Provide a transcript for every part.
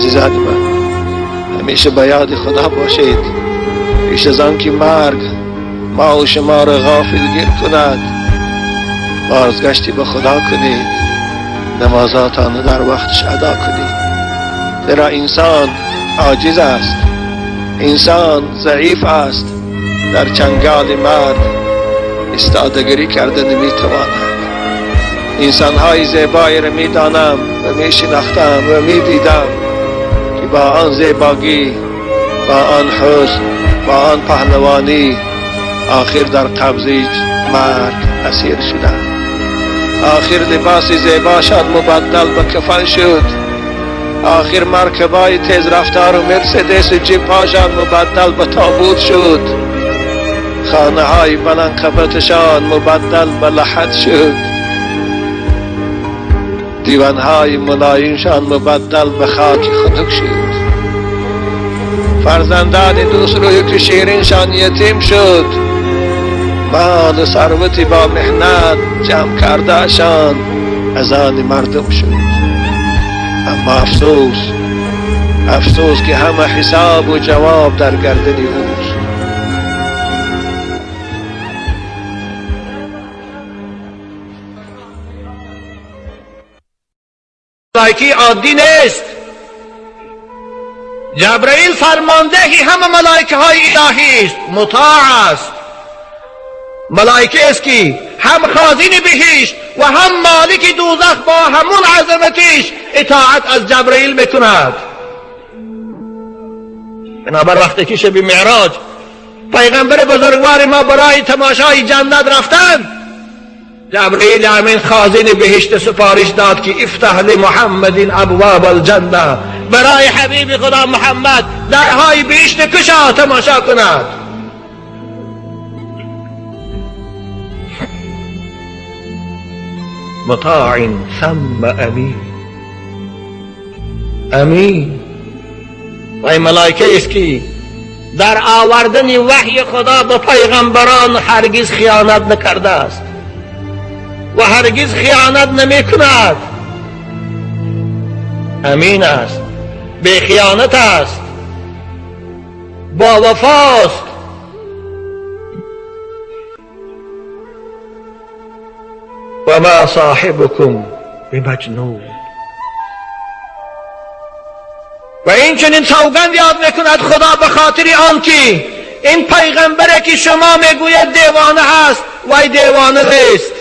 عزیزان من، همیشه به یاد خدا باشید پیش از آن که مرگ ما و شما را غافلگیر کند. بازگشتی به خدا کنید، نمازاتان در وقتش ادا کنید، زیرا انسان عاجز است، انسان ضعیف است، در چنگال مرگ استادگری کرده نمیتواند. انسانهای زیبایی را میدانم و میشناختم و میدیدم که با آن زیبایی، با آن حسن، با آن پهلوانی آخر در قبضه مرگ اسیر شدند. آخر لباس زیباشان مبدل به کفن شد، آخر مرکبای تیز رفتار و مرسدس جیپاشان مبدل به تابوت شد، خانه های بلند قبتشان مبدل به لحد شد، دیوان های ملایمشان مبدل به خاک خنک شد، فرزندان دوست روی که شیرینشان یتیم شد، مال و ثروتی با محنت جمع کردهشان از آن مردم شد. اما افسوس که همه حساب و جواب در گردن اوست. ملائکه عادی نیست. جبرئیل فرماندهی همه ملائکه های الهی است، مطاع است. ملائکه است که هم خازن بهشت و هم مالک دوزخ با همون عظمتش اطاعت از جبرئیل میکند. بنابر وقتی که شب معراج پیغمبر بزرگوار ما برای تماشای جنت رفتند، جبرئیل امین خازن بهشت سفارش داد که افتح لمحمد ابواب الجنه، برای حبیب خدا محمد درهای بهشت کشا تماشا کند. مطاع ثم امین. و این ملائکه است که در آوردن وحی خدا به پیغمبران هرگز خیانت نکرده است و هرگز خیانت نمی کند. امین است، بی خیانت است، با وفاست. و ما صاحبكم بمجنون. و این چنین سوگند یاد میکند خدا به خاطر آن که این پیغمبره که شما میگوید دیوانه هست و دیوانه نیست.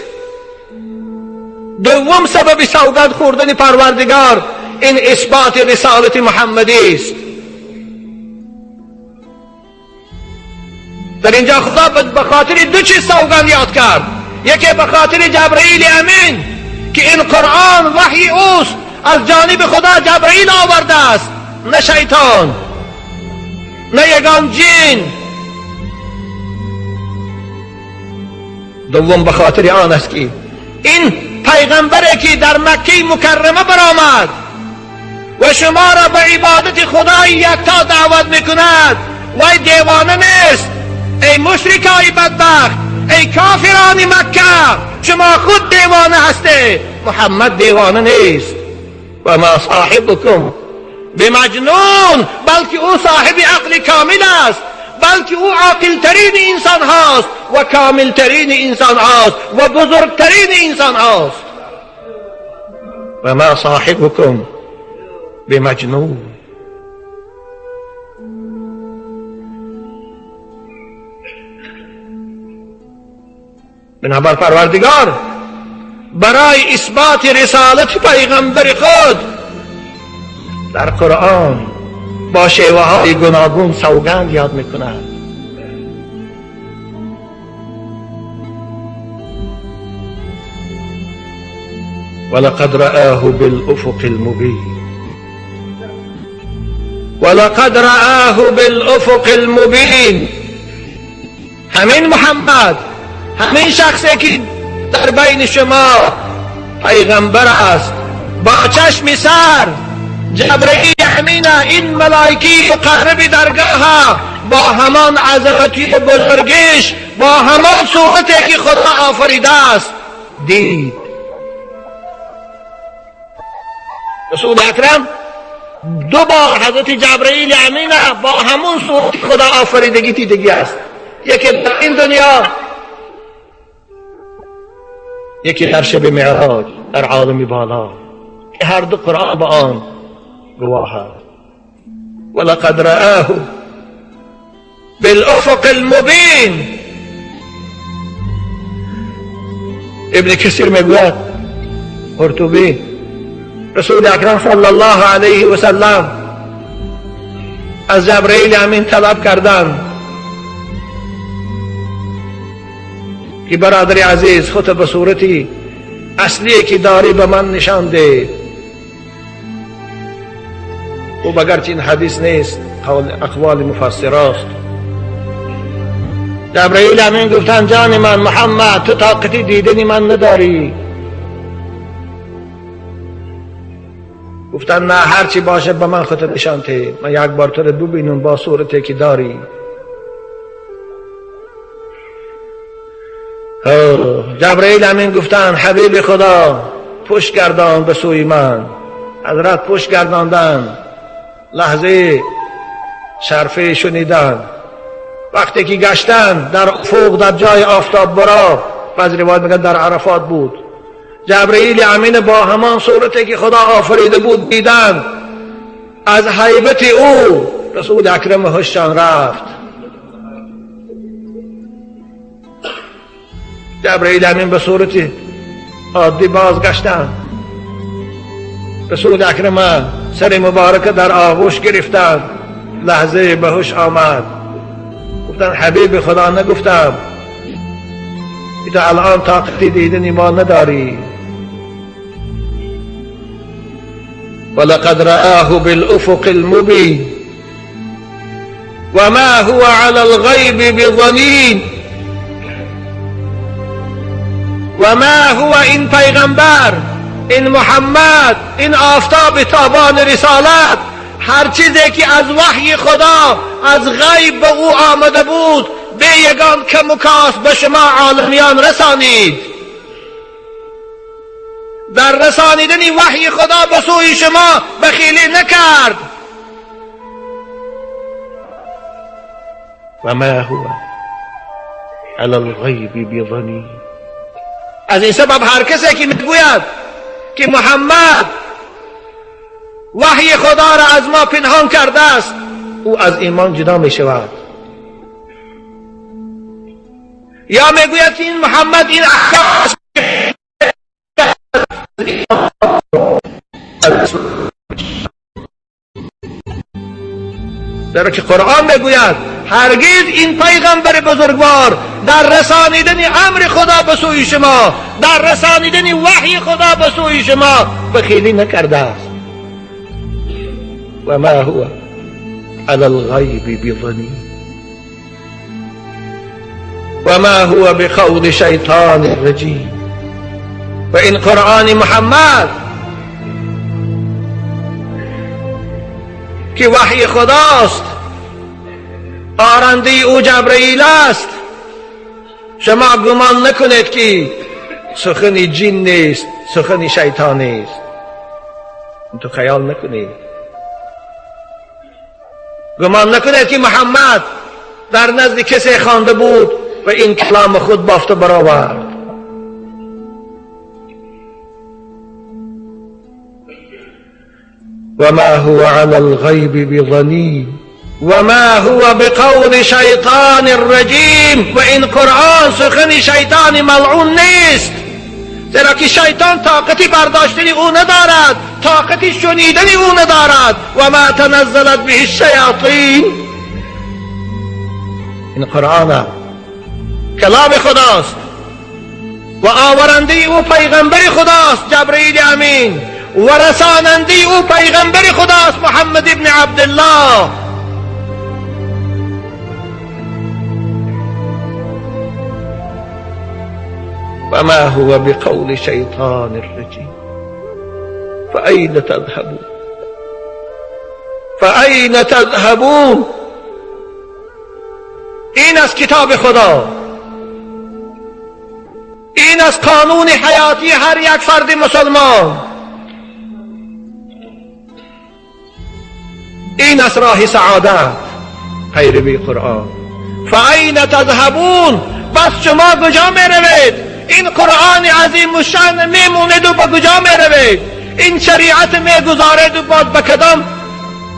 دوم سبب سوگند خوردن پروردگار این اثبات رسالت محمدی است. در اینجا خدا به خاطر دو چیز سوگند یاد کرد. یکی به خاطر جبرئیل امین که این قرآن وحی اوست، از جانب خدا جبرئیل آورده است، نه شیطان نه یگان جن. دوم به خاطر آن است که این پیغمبری که در مکه مکرمه برآمد و شما را به عبادت خدای یکتا دعوت میکند و دیوانه نیست. ای مشرکای بدبخت، ای کافران مکه، شما خود دیوانه هستی، محمد دیوانه نیست. و ما صاحبكم بمجنون، بلکه او صاحب عقل کامل است، بلکه او عاقل ترین انسان هاست و کامل ترین انسان هاست و بزرگترین انسان هاست. و ما صاحبكم بمجنون. بنابر پروردگار برای اثبات رسالت پیغمبر خود در قرآن با شیوه های گوناگون سوگند یاد میکند. ولقد رآه بالافق المبین، ولقد رآه بالافق المبین. همین محمد، همین شخصی که در بین شما پیغمبر است، با چشم سر جبرئیل امینه، این ملائکه مقرب درگاه با همان عظمتی بزرگش، با همان صورتی که خدا آفریده است دید. رسول اکرم دو بار حضرت جبرئیل امین با همون صورت خدا آفریدگی دیدگی است، یکی در این دنیا، یکی در شب معراج در عالم بالا، که هر دو قرآن با آن گواه است. ولقد رآه بالافق المبین. ابن کثیر میگوید، قرطبی، رسول اکرم صلی الله علیه و سلم از جبرئیل امین طلب کردند که برادر عزیز خود به صورتی اصلی که داری به من نشان ده. و اگرچه این حدیث نیست، اقوال مفسراست. جبرئیل امین گفتن جان من محمد، تو طاقتی دیدنی من نداری. گفتن نه، هرچی باشه به من خودت نشان ده، من یک بار تو رو ببینم با صورتی که داری. جبرئیل امین گفتن حبیب خدا پشت گردان به سوی من. حضرت پشت گرداندن، لحظه شرفه شنیدن. وقتی که گشتن در افق، در جای آفتاب برا، بعض روایت میگن در عرفات بود، جبرئیل امین با همان صورتی که خدا آفریده بود دیدن. از هیبت او رسول اکرم هشان رفت. جبرئیل امین به صورت عادی بازگشتن. رسول اکرم سر مبارک در آغوش گرفتن. لحظه به هوش آمد. گفتن حبیب خدا نگفتم که تو الان طاقتی دیدنی ما نداری. ولقد رآه بالافق المبین وما هو على الغیب بضنین. وما هو، این پیغمبر، این محمد، این آفتاب تابان رسالت، هر چیزی که از وحی خدا از غیب به او آمده بود به یگان کم و کاس به شما عالمیان رسانید. در رسانیدن وحی خدا به سوی شما بخیلی نکرد. و ما هو علی الغیب بضنین. از این سبب هر کسی که میگوید که محمد وحی خدا را از ما پنهان کرده است، او از ایمان جدا می شود. یا میگوید که این محمد این احکام در که قرآن میگوید هرگز این پیغمبر بزرگوار در رسانیدن امر خدا به سوی شما، در رسانیدن وحی خدا به سوی شما بخیلی نکرده است. و ما هو علی الغیب بضنین و ما هو بقول شیطان رجیم. و این قرآن محمد که وحی خداست، آرنده او جبرئیل است، شما گمان نکنید که سخن جن نیست، سخن شیطان نیست. تو خیال نکنید، گمان نکنید که محمد در نزد کسی خوانده بود و این کلام خود بافته برآورد. و ما هو علی الغیب بضنین و ما هو بقول شیطان الرجیم. و این قرآن سخن شیطان ملعون نیست، زیرا که شیطان طاقتی برداشتنی او ندارد، طاقتی شنیدنی او ندارد. و ما تنزلت به الشیاطین. این قرآن کلام خداست و آورنده او پیغمبر خداست جبرئیل امین و رساننده او پیغمبر خداست محمد ابن عبدالله. و ما هو بقول شیطان الرجیم. فأین تذهبون فأین تذهبون. این از کتاب خدا، این از قانون حیاتی هر یک فرد مسلمان. این است راه سعادت، پیروی قرآن. فاین تذهبون، بس شما کجا می روید؟ این قرآن عظیم و شأن میموند و به کجا می روید؟ این شریعت میگذارید و باز به کدام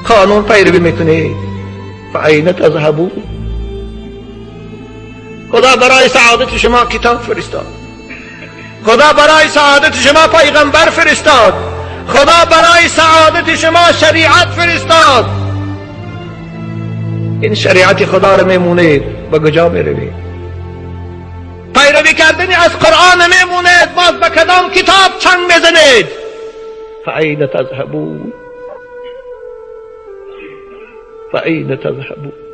قانون پیروی میکنید؟ فاین تذهبون. خدا برای سعادت شما کتاب فرستاد، خدا برای سعادت شما پیغمبر فرستاد، خدا برای سعادت شما شریعت فرستاد. این شریعت خدا رو میمونید به کجا میروید؟ پیروی کردنی از قرآن میمونید، باز به کدام کتاب چنگ میزنید؟ فاین تذهبون، فاین تذهبون.